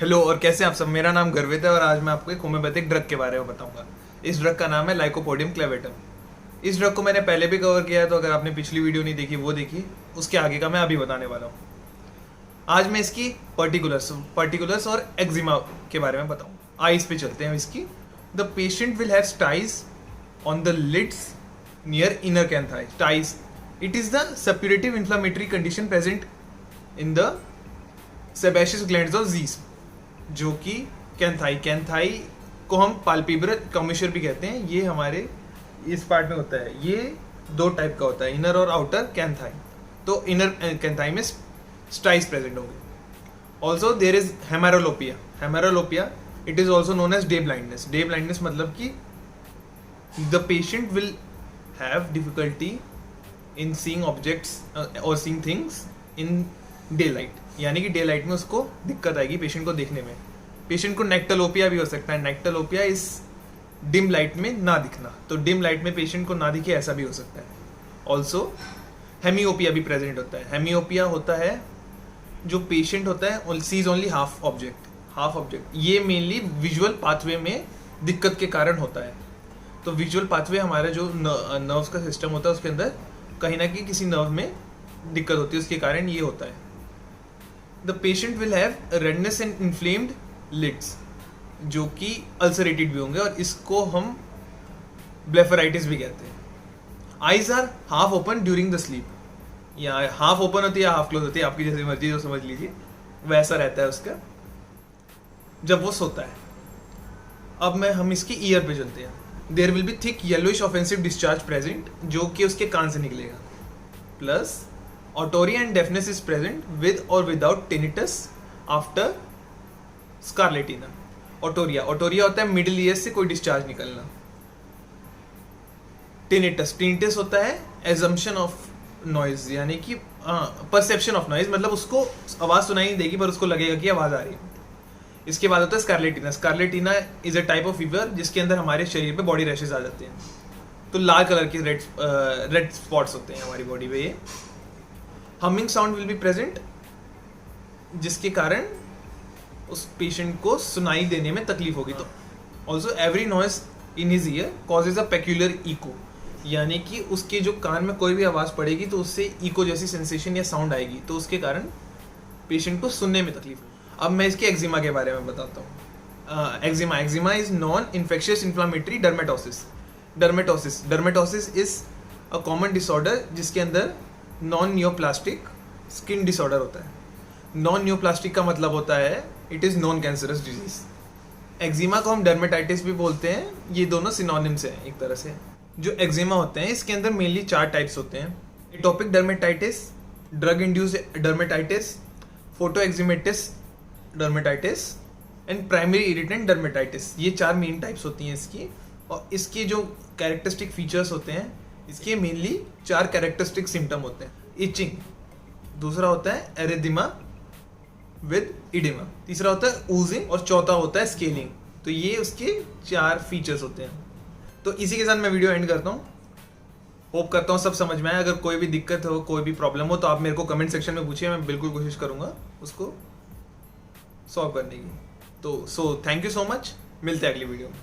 Hello और कैसे हैं आप सब। मेरा नाम गर्वित है और आज मैं आपको एक होम्योपैथिक ड्रग के बारे में बताऊंगा। इस ड्रग का नाम है लाइकोपोडियम क्लेवेटम। इस ड्रग को मैंने पहले भी कवर किया है, तो अगर आपने पिछली वीडियो नहीं देखी वो देखी, उसके आगे का मैं अभी बताने वाला हूँ। आज मैं इसकी पर्टिकुलर्स और एक्जिमा के बारे में बताऊँ। आइज पे चलते हैं इसकी। The patient will have styes on the lids near inner canthi. Styes it is the suppurative inflammatory condition present in the sebaceous glands of Zeis, जो कि कैंथाई को हम पाल्पेब्रल कमिश्चर भी कहते हैं। ये हमारे इस पार्ट में होता है। ये दो टाइप का होता है, इनर और आउटर कैंथाई। तो इनर कैंथाई में स्टाइस प्रेजेंट होंगे। Also there is hemeralopia it is also known as day blindness. Day blindness मतलब कि the patient will have difficulty in seeing objects और seeing things in day light, यानी कि day light में उसको दिक्कत आएगी पेशेंट को देखने में। पेशेंट को नेक्टलोपिया भी हो सकता है। नेक्टलोपिया इस डिम लाइट में ना दिखना, तो डिम लाइट में पेशेंट को ना दिखे ऐसा भी हो सकता है। ऑल्सो हेमियोपिया भी प्रेजेंट होता है। हेमियोपिया होता है जो पेशेंट होता है सीज ओनली हाफ ऑब्जेक्ट। ये मेनली विजुअल पाथवे में दिक्कत के कारण होता है। तो विजुअल पाथवे हमारा जो नर्व्स का सिस्टम होता है उसके अंदर कहीं ना कहीं किसी नर्व में दिक्कत होती है, उसके कारण ये होता है। The patient will have redness and inflamed lids, जो कि अल्सरेटेड भी होंगे और इसको हम ब्लेफराइटिस भी कहते हैं। Eyes are half open during the sleep, या हाफ ओपन होती है या हाफ क्लोज होती है, आपकी जैसी मर्जी जो समझ लीजिए, वैसा रहता है उसका जब वो सोता है। अब हम इसकी ईयर पे चलते हैं। There will be thick yellowish offensive discharge present, जो कि उसके कान से निकलेगा। Plus Otorrhea and deafness is present with or without tinnitus after scarlatina. Otorrhea होता है मिडिल ईयर से कोई डिस्चार्ज निकलना। टिनिटस होता है एजम्पशन ऑफ नॉइज, यानी कि परसेप्शन ऑफ नॉइज, मतलब उसको आवाज सुनाई नहीं देगी पर उसको लगेगा कि आवाज आ रही है। इसके बाद होता है scarlatina. Scarlatina is a type of fever जिसके अंदर हमारे शरीर पे बॉडी रैशेज आ जाते हैं। तो लाल कलर के रेड स्पॉट्स होते हैं हमारी बॉडी पे। ये humming sound will be present, जिसके कारण उस पेशेंट को सुनाई देने में तकलीफ होगी। तो also every noise in his ear causes a peculiar echo, यानी कि उसके जो कान में कोई भी आवाज़ पड़ेगी तो उससे इको जैसी सेंसेशन या साउंड आएगी, तो उसके कारण पेशेंट को सुनने में तकलीफ होगी। अब मैं इसके एक्जिमा के बारे में बताता हूँ। Eczema is non infectious inflammatory dermatosis is a common disorder जिसके अंदर नॉन नियोप्लास्टिक स्किन डिसऑर्डर होता है। नॉन नियोप्लास्टिक का मतलब होता है it is non cancerous disease. Eczema को हम डर्मेटाइटिस भी बोलते हैं, ये दोनों सिनोनिम्स हैं एक तरह से। जो एक्जिमा होते हैं इसके अंदर मेनली 4 टाइप्स होते हैं: atopic dermatitis, drug induced dermatitis, photo eczematous dermatitis and primary irritant dermatitis. ये 4 मेन टाइप्स होती हैं इसकी। और इसके जो कैरेक्टरिस्टिक फीचर्स होते हैं, इसके मेनली 4 कैरेक्टरिस्टिक सिम्टम होते हैं। इचिंग, दूसरा होता है एरिथेमा विद इडेमा, तीसरा होता है ऊजिंग और चौथा होता है स्केलिंग। तो ये उसके 4 फीचर्स होते हैं। तो इसी के साथ मैं वीडियो एंड करता हूँ। होप करता हूँ सब समझ में आए। अगर कोई भी दिक्कत हो, कोई भी प्रॉब्लम हो, तो आप मेरे को कमेंट सेक्शन में पूछिए, मैं बिल्कुल कोशिश करूँगा उसको सॉल्व करने की। तो थैंक यू सो मच, मिलते हैं अगली वीडियो में।